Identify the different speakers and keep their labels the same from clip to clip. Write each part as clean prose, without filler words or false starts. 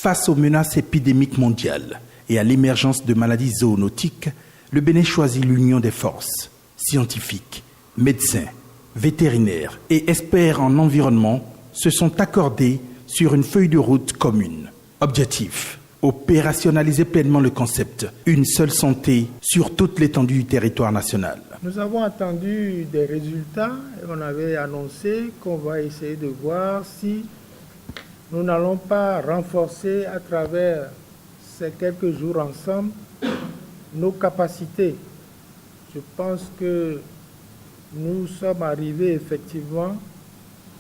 Speaker 1: Face aux menaces épidémiques mondiales et à l'émergence de maladies zoonotiques, le Bénin choisit l'union des forces, scientifiques, médecins, vétérinaires et experts en environnement se sont accordés sur une feuille de route commune. Objectif: opérationnaliser pleinement le concept une seule santé sur toute l'étendue du territoire national.
Speaker 2: Nous avons attendu des résultats et on avait annoncé qu'on va essayer de voir si nous n'allons pas renforcer à travers ces quelques jours ensemble nos capacités. Je pense que nous sommes arrivés effectivement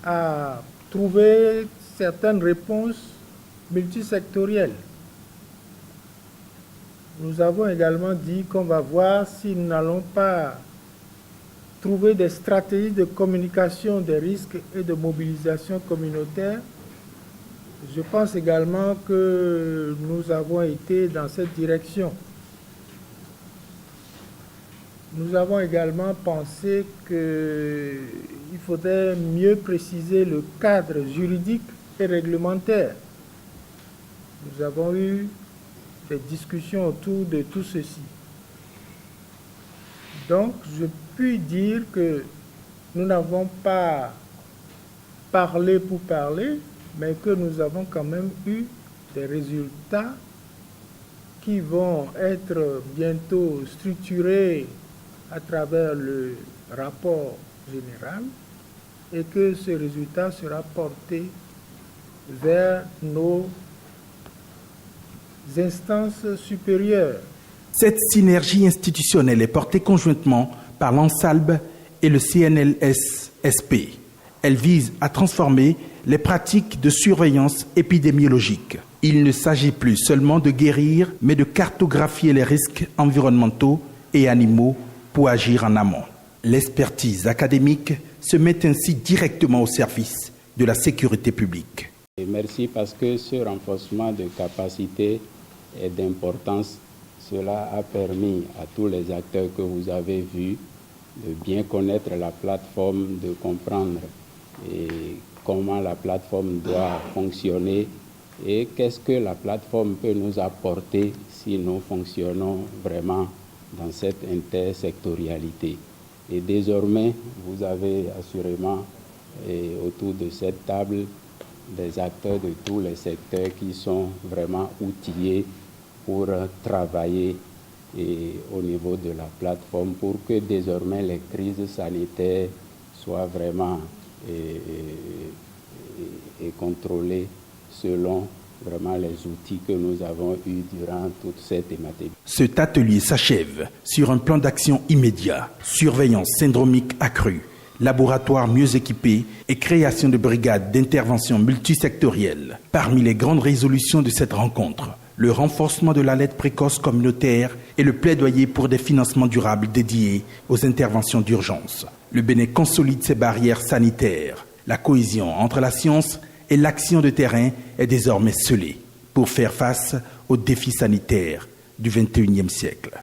Speaker 2: à trouver certaines réponses multisectorielles. Nous avons également dit qu'on va voir si nous n'allons pas trouver des stratégies de communication des risques et de mobilisation communautaire. Je pense également que nous avons été dans cette direction. Nous avons également pensé qu'il faudrait mieux préciser le cadre juridique et réglementaire. Nous avons eu des discussions autour de tout ceci. Donc, je puis dire que nous n'avons pas parlé pour parler, mais que nous avons quand même eu des résultats qui vont être bientôt structurés à travers le rapport général et que ce résultat sera porté vers nos instances supérieures.
Speaker 1: Cette synergie institutionnelle est portée conjointement par l'ANSALB et le CNLS-SP. Elle vise à transformer les pratiques de surveillance épidémiologique. Il ne s'agit plus seulement de guérir, mais de cartographier les risques environnementaux et animaux pour agir en amont. L'expertise académique se met ainsi directement au service de la sécurité publique.
Speaker 3: Et merci parce que ce renforcement de capacité est d'importance. Cela a permis à tous les acteurs que vous avez vus de bien connaître la plateforme, de comprendre comment la plateforme doit fonctionner et qu'est-ce que la plateforme peut nous apporter si nous fonctionnons vraiment dans cette intersectorialité. Et désormais, vous avez assurément autour de cette table des acteurs de tous les secteurs qui sont vraiment outillés pour travailler au niveau de la plateforme pour que désormais les crises sanitaires soient vraiment contrôlées selon vraiment les outils que nous avons eus durant toute cette thématique.
Speaker 1: Cet atelier s'achève sur un plan d'action immédiat, surveillance syndromique accrue, laboratoire mieux équipé et création de brigades d'intervention multisectorielles. Parmi les grandes résolutions de cette rencontre, le renforcement de l'alerte précoce communautaire et le plaidoyer pour des financements durables dédiés aux interventions d'urgence. Le Bénin consolide ses barrières sanitaires. La cohésion entre la science et l'action de terrain est désormais scellée pour faire face aux défis sanitaires du XXIe siècle.